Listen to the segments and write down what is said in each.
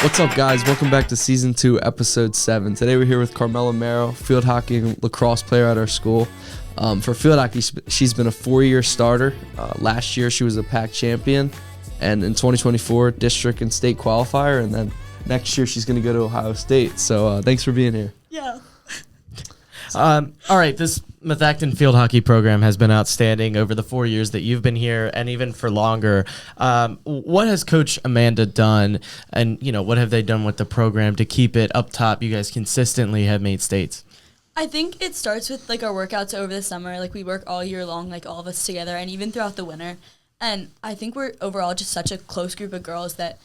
What's up, guys? Welcome back to Season 2, Episode 7. Today we're here with Carmela Maro, field hockey and lacrosse player at our school. For field hockey, she's been a 4-year starter. Last year, she was a PAC champion, and in 2024, district and state qualifier, and then next year, she's going to go to Ohio State. So thanks for being here. Yeah. All right, this Methacton field hockey program has been outstanding over the 4 years that you've been here, and even for longer. What has Coach Amanda done, and what have they done with the program to keep it up top? You guys consistently have made states. I think it starts with our workouts over the summer. We work all year long, all of us together, and even throughout the winter. And I think we're overall just such a close group of girls that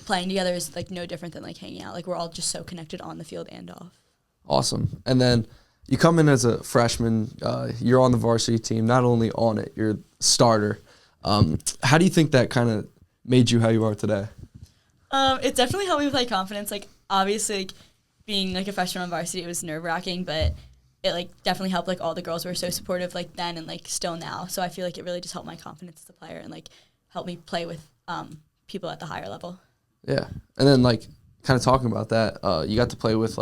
playing together is no different than hanging out. We're all just so connected on the field and off. Awesome. And then you come in as a freshman. You're on the varsity team. Not only on it, you're a starter. How do you think that kind of made you how you are today? It definitely helped me with confidence. Obviously, being a freshman on varsity, it was nerve-wracking, but it definitely helped. All the girls were so supportive then and still now. So I feel it really just helped my confidence as a player and helped me play with people at the higher level. Yeah. And then kind of talking about that, you got to play with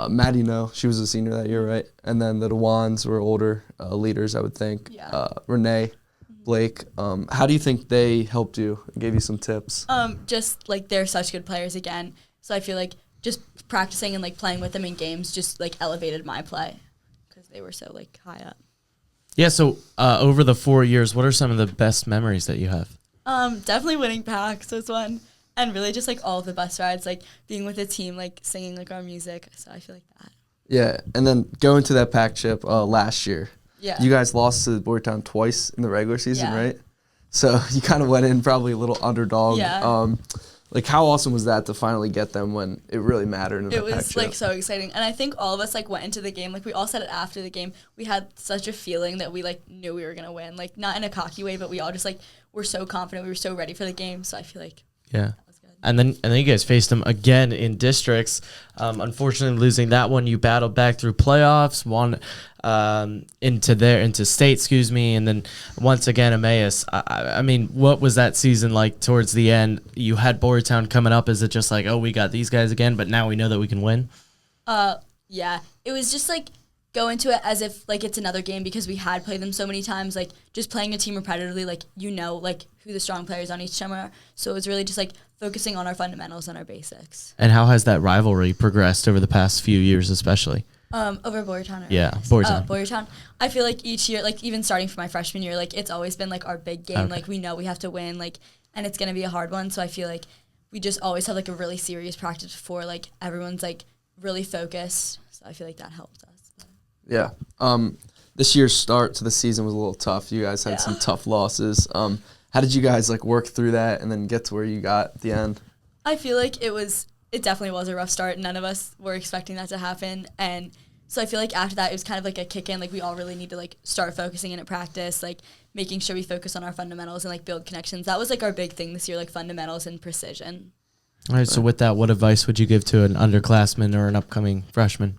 Maddie, she was a senior that year, right? And then the DeWans were older leaders, I would think. Yeah. Renee, Blake. How do you think they helped you and gave you some tips? Just they're such good players again. So I feel just practicing and playing with them in games just elevated my play because they were so high up. Yeah, so over the 4 years, what are some of the best memories that you have? Definitely winning PACs was one. And really just all of the bus rides, being with a team, singing our music. So I feel that. Yeah, and then going to that PAC chip last year. Yeah. You guys lost to Boyertown twice in the regular season, Yeah. right? So you kind of went in probably a little underdog. Yeah. How awesome was that to finally get them when it really mattered in the It PAC was chip? so exciting. And I think all of us went into the game. We all said it after the game. We had such a feeling that we knew we were going to win. Not in a cocky way, but we all just were so confident. We were so ready for the game. So I feel yeah. And then you guys faced them again in districts. Unfortunately, losing that one, you battled back through playoffs, won into state, and then once again Emmaus. I mean, what was that season like towards the end? You had Boyertown coming up. Is it just we got these guys again, but now we know that we can win? Yeah. It was just go into it as if it's another game because we had played them so many times. Just playing a team repetitively, who the strong players on each team are. So it was really just focusing on our fundamentals and our basics. And how has that rivalry progressed over the past few years, especially? Over Boyertown. Yeah, Boyertown. Boyertown. I feel each year, even starting from my freshman year, it's always been our big game. Okay. We know we have to win, and it's gonna be a hard one. So I feel we just always have a really serious practice before everyone's really focused. So I feel that helped us. Yeah. This year's start to the season was a little tough. You guys had some tough losses. How did you guys work through that and then get to where you got at the end? I feel it definitely was a rough start. None of us were expecting that to happen. And so I feel after that, it was kind of a kick in. We all really need to start focusing in at practice, making sure we focus on our fundamentals and build connections. That was our big thing this year, fundamentals and precision. All right, so with that, what advice would you give to an underclassman or an upcoming freshman?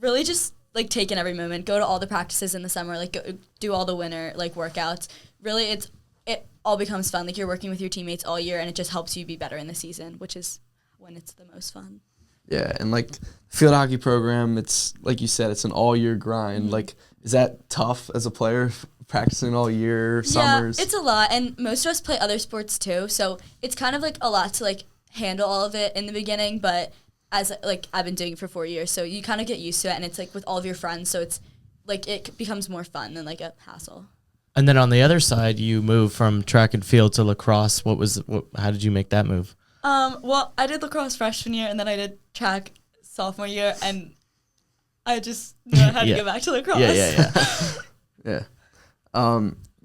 Really just take in every moment. Go to all the practices in the summer. Go do all the winter workouts. Really, it all becomes fun. You're working with your teammates all year, and it just helps you be better in the season, which is when it's the most fun. Yeah, and field hockey program, it's like you said, it's an all year grind. Mm-hmm. Is that tough as a player, practicing all year, summers? Yeah, it's a lot, and most of us play other sports too, so it's kind of a lot to handle all of it in the beginning, but as I've been doing it for 4 years, so you kind of get used to it, and it's with all of your friends, so it's it becomes more fun than a hassle. And then on the other side, you move from track and field to lacrosse. How did you make that move? Well, I did lacrosse freshman year, and then I did track sophomore year, and I just knew I had to go back to lacrosse. Yeah.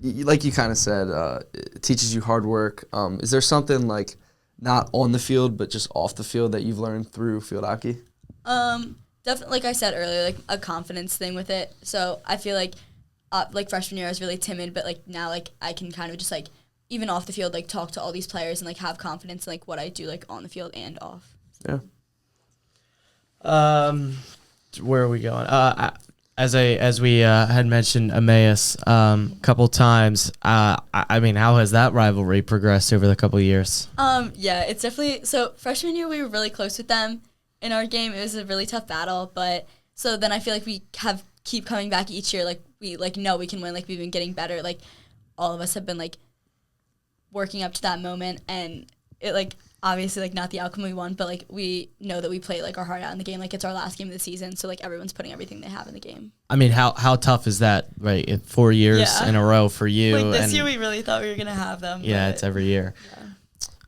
Like you kind of said, it teaches you hard work. Is there something not on the field but just off the field that you've learned through field hockey? Definitely, like I said earlier, a confidence thing with it. So I feel freshman year I was really timid, but now I can kind of just even off the field talk to all these players and have confidence in what I do on the field and off. Yeah. Where are we going? As we had mentioned Emmaus couple times, I mean, how has that rivalry progressed over the couple of years? Yeah, it's definitely, so freshman year we were really close with them in our game. It was a really tough battle, but so then I feel like we keep coming back each year. Like we know we can win. Like we've been getting better. Like all of us have been like working up to that moment, and it like obviously like not the outcome we want, but like we know that we play like our heart out in the game. Like it's our last game of the season, so like everyone's putting everything they have in the game. I mean, how tough is that, right? 4 years in a row for you. Like this year we really thought we were gonna have them. Yeah, it's every year. Yeah.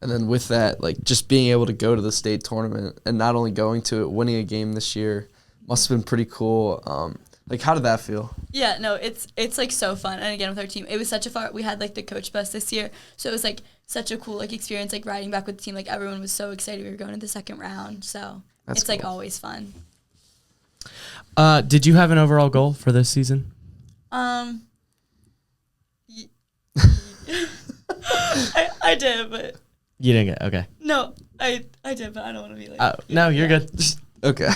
And then with that, like just being able to go to the state tournament and not only going to it, winning a game this year must have been pretty cool. Like how did that feel? Yeah, no, it's like so fun. And again with our team, it was such a fun. We had like the coach bus this year, so it was like such a cool like experience, like riding back with the team. Like everyone was so excited we were going to the second round. So it's cool. Like always fun. Did you have an overall goal for this season? I did, but You didn't get okay. no, I did, but I don't want to be like. No, you're good. Okay.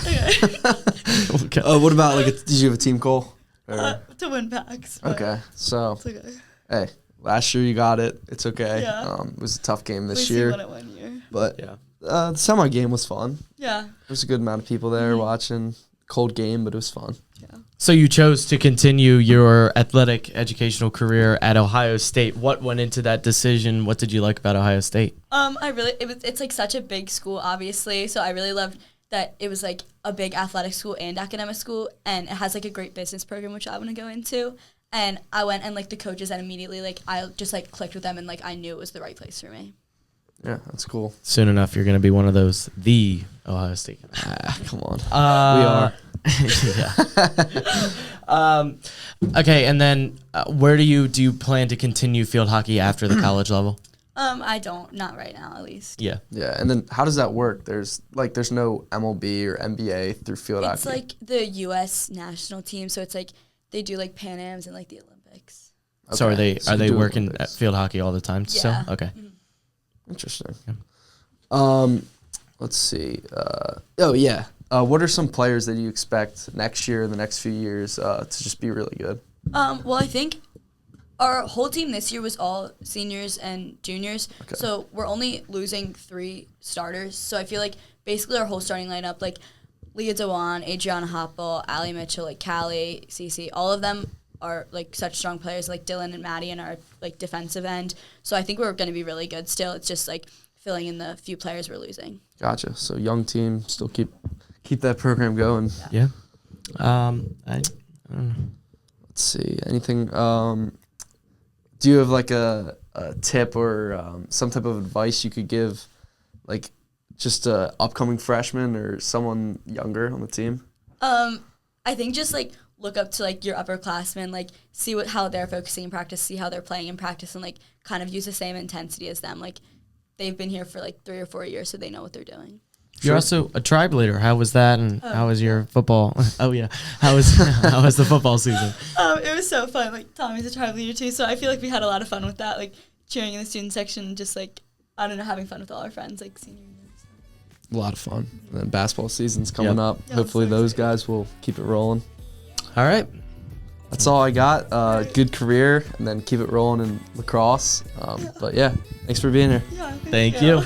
Okay. What about like did you have a team goal? Or? To win packs. Okay, so It's okay. hey, last year you got it. It's okay. Yeah. It was a tough game this At least we year, won it 1 year. but Yeah. the semi game was fun. Yeah. There was a good amount of people there watching. Cold game, but it was fun. Yeah. So you chose to continue your athletic educational career at Ohio State. What went into that decision? What did you like about Ohio State? It's like such a big school, obviously. So I really loved that it was like a big athletic school and academic school, and it has like a great business program which I want to go into. And I went, and like the coaches, and immediately like I just like clicked with them, and like I knew it was the right place for me. Yeah, that's cool. Soon enough, you're going to be one of those, the Ohio State. Come on. We are. Yeah. Okay, and then where do you plan to continue field hockey after the college level? I don't, not right now at least. Yeah. Yeah, and then how does that work? There's no MLB or NBA through field hockey. It's like the U.S. national team, so it's like they do like Pan Ams and like the Olympics. Okay. So are they you do working Olympics. at field hockey all the time still? Yeah. Okay. Mm-hmm. Interesting. Yeah. Let's see. What are some players that you expect next year, the next few years, to just be really good? Well, I think our whole team this year was all seniors and juniors, so we're only losing 3 starters. So I feel like basically our whole starting lineup, like Leah Dewan, Adriana Hoppel, Allie Mitchell, like Callie, Cece, all of them are like such strong players, like Dylan and Maddie in our like defensive end. So I think we're going to be really good still. It's just like filling in the few players we're losing. Gotcha. So young team, still keep that program going. Yeah. I don't know. Let's see. Anything? Do you have like a tip or some type of advice you could give, like just a upcoming freshman or someone younger on the team? I think just like look up to like your upperclassmen, like see how they're focusing in practice, see how they're playing in practice, and like kind of use the same intensity as them. Like they've been here for like 3 or 4 years, so they know what they're doing. You're also a tribe leader. How was that, and how was your football? Oh yeah, how was the football season? It was so fun. Like Tommy's a tribe leader too, so I feel like we had a lot of fun with that. Like cheering in the student section, just like I don't know, having fun with all our friends, like senior year. A lot of fun. And then basketball season's coming up. Yeah, Hopefully so those excited. guys will keep it rolling. All right. That's all I got. Good career, and then keep it rolling in lacrosse. But yeah, thanks for being here. Yeah, Thank you. you.